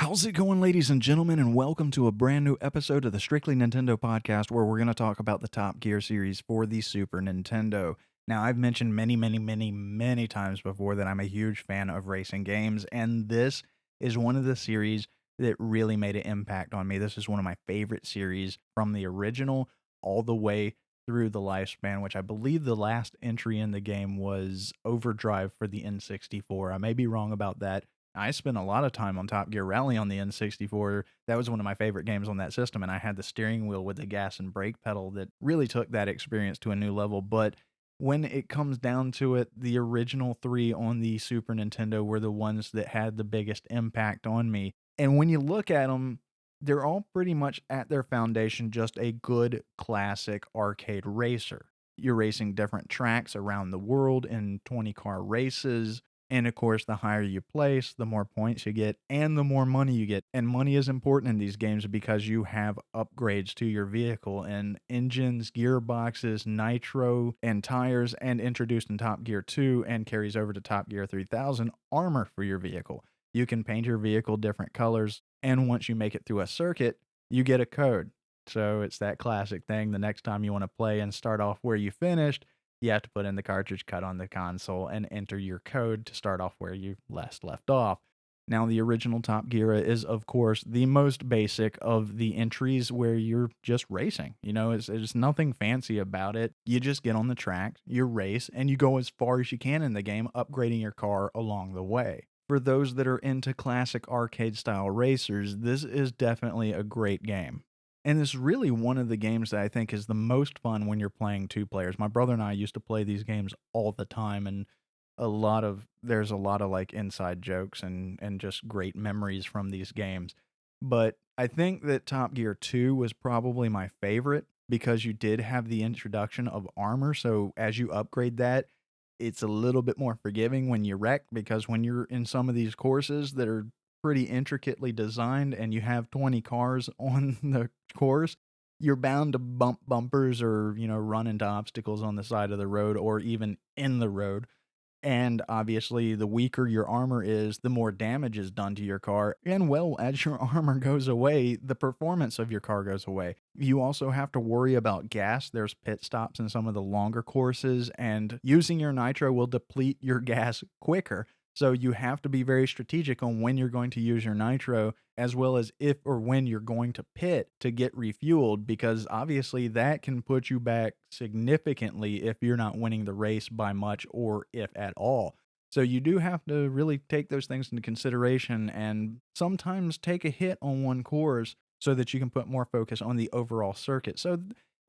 How's it going, ladies and gentlemen, and welcome to a brand new episode of the Strictly Nintendo podcast where we're going to talk about the Top Gear series for the Super Nintendo. Now, I've mentioned many times before that I'm a huge fan of racing games, and this is one of the series that really made an impact on me. This is one of my favorite series from the original all the way through the lifespan, which I believe the last entry in the game was Overdrive for the N64. I may be wrong about that. I spent a lot of time on Top Gear Rally on the N64. That was one of my favorite games on that system, and I had the steering wheel with the gas and brake pedal that really took that experience to a new level. But when it comes down to it, the original three on the Super Nintendo were the ones that had the biggest impact on me. And when you look at them, they're all pretty much at their foundation just a good classic arcade racer. You're racing different tracks around the world in 20 car races. And of course, the higher you place, the more points you get and the more money you get. And money is important in these games because you have upgrades to your vehicle and engines, gearboxes, nitro, and tires, and introduced in Top Gear 2 and carries over to Top Gear 3000 armor for your vehicle. You can paint your vehicle different colors, and once you make it through a circuit, you get a code. So it's that classic thing. The next time you want to play and start off where you finished, you have to put in the cartridge cut on the console and enter your code to start off where you last left off. Now, the original Top Gear is, of course, the most basic of the entries where you're just racing. You know, it's nothing fancy about it. You just get on the track, you race, and you go as far as you can in the game, upgrading your car along the way. For those that are into classic arcade style racers, this is definitely a great game. And it's really one of the games that I think is the most fun when you're playing two players. My brother and I used to play these games all the time, and there's a lot of like inside jokes and just great memories from these games. But I think that Top Gear 2 was probably my favorite because you did have the introduction of armor. So as you upgrade that, it's a little bit more forgiving when you wreck, because when you're in some of these courses that are pretty intricately designed and you have 20 cars on the course, you're bound to bump bumpers or, run into obstacles on the side of the road or even in the road. And obviously, the weaker your armor is, the more damage is done to your car. And well, as your armor goes away, the performance of your car goes away. You also have to worry about gas. There's pit stops in some of the longer courses, and using your nitro will deplete your gas quicker. So you have to be very strategic on when you're going to use your nitro, as well as if or when you're going to pit to get refueled, because obviously that can put you back significantly if you're not winning the race by much or if at all. So you do have to really take those things into consideration and sometimes take a hit on one course so that you can put more focus on the overall circuit. So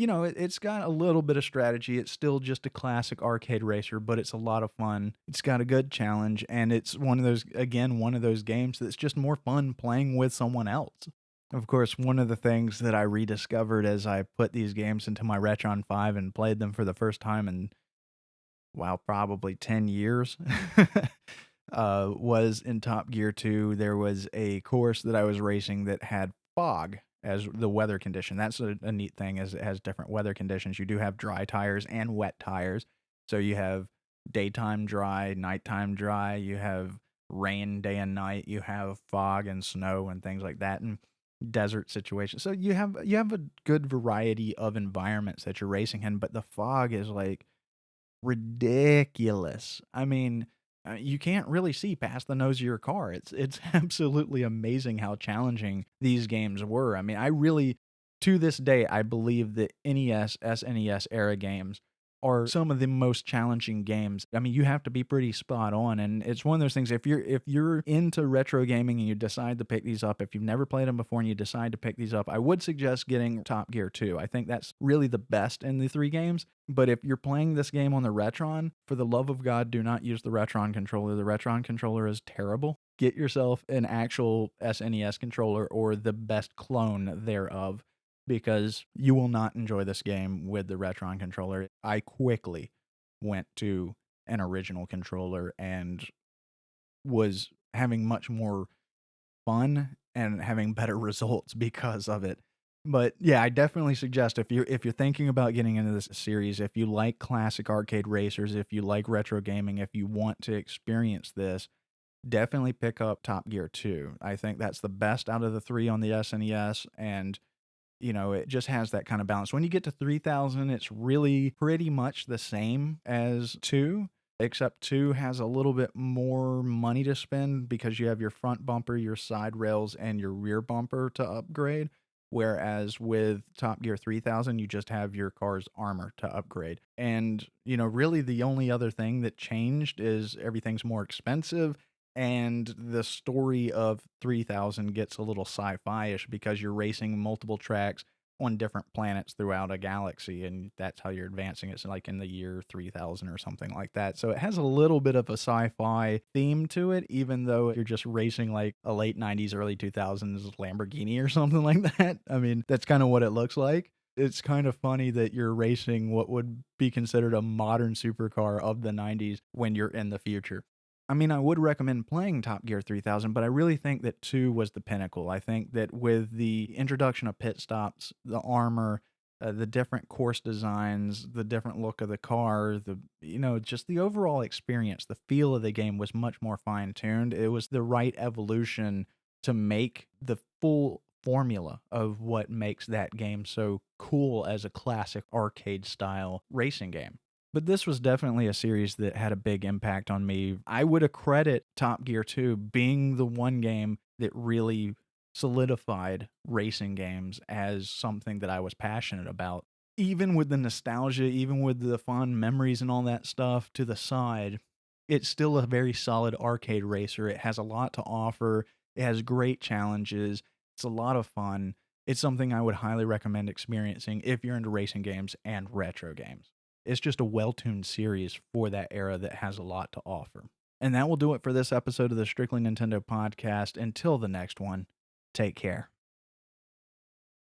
it's got a little bit of strategy. It's still just a classic arcade racer, but it's a lot of fun. It's got a good challenge, and it's one of those games that's just more fun playing with someone else. Of course, one of the things that I rediscovered as I put these games into my Retron 5 and played them for the first time in, wow, probably 10 years, was in Top Gear 2. There was a course that I was racing that had fog as the weather condition. That's a neat thing, is it has different weather conditions. You do have dry tires and wet tires. So you have daytime dry, nighttime dry, you have rain day and night, you have fog and snow and things like that, and desert situations. So you have a good variety of environments that you're racing in, but the fog is like ridiculous. I mean, you can't really see past the nose of your car. It's absolutely amazing how challenging these games were. I mean, I really, to this day, I believe that NES, SNES era games are some of the most challenging games. I mean, you have to be pretty spot on, and it's one of those things. If you're into retro gaming and you decide to pick these up, if you've never played them before and you decide to pick these up, I would suggest getting Top Gear 2. I think that's really the best in the three games. But if you're playing this game on the Retron, for the love of God, do not use the Retron controller. The Retron controller is terrible. Get yourself an actual SNES controller or the best clone thereof, because you will not enjoy this game with the Retron controller. I quickly went to an original controller and was having much more fun and having better results because of it. But yeah, I definitely suggest, if you're thinking about getting into this series, if you like classic arcade racers, if you like retro gaming, if you want to experience this, definitely pick up Top Gear 2. I think that's the best out of the 3 on the SNES, and it just has that kind of balance. When you get to 3000, it's really pretty much the same as 2, except 2 has a little bit more money to spend because you have your front bumper, your side rails, and your rear bumper to upgrade. Whereas with Top Gear 3000, you just have your car's armor to upgrade. And, really the only other thing that changed is everything's more expensive, and the story of 3000 gets a little sci-fi-ish because you're racing multiple tracks on different planets throughout a galaxy, and that's how you're advancing. It's like in the year 3000 or something like that. So it has a little bit of a sci-fi theme to it, even though you're just racing like a late 90s, early 2000s Lamborghini or something like that. I mean, that's kind of what it looks like. It's kind of funny that you're racing what would be considered a modern supercar of the 90s when you're in the future. I mean, I would recommend playing Top Gear 3000, but I really think that 2 was the pinnacle. I think that with the introduction of pit stops, the armor, the different course designs, the different look of the car, just the overall experience, the feel of the game was much more fine-tuned. It was the right evolution to make the full formula of what makes that game so cool as a classic arcade-style racing game. But this was definitely a series that had a big impact on me. I would accredit Top Gear 2 being the one game that really solidified racing games as something that I was passionate about. Even with the nostalgia, even with the fond memories and all that stuff to the side, it's still a very solid arcade racer. It has a lot to offer. It has great challenges. It's a lot of fun. It's something I would highly recommend experiencing if you're into racing games and retro games. It's just a well-tuned series for that era that has a lot to offer. And that will do it for this episode of the Strictly Nintendo podcast. Until the next one, take care.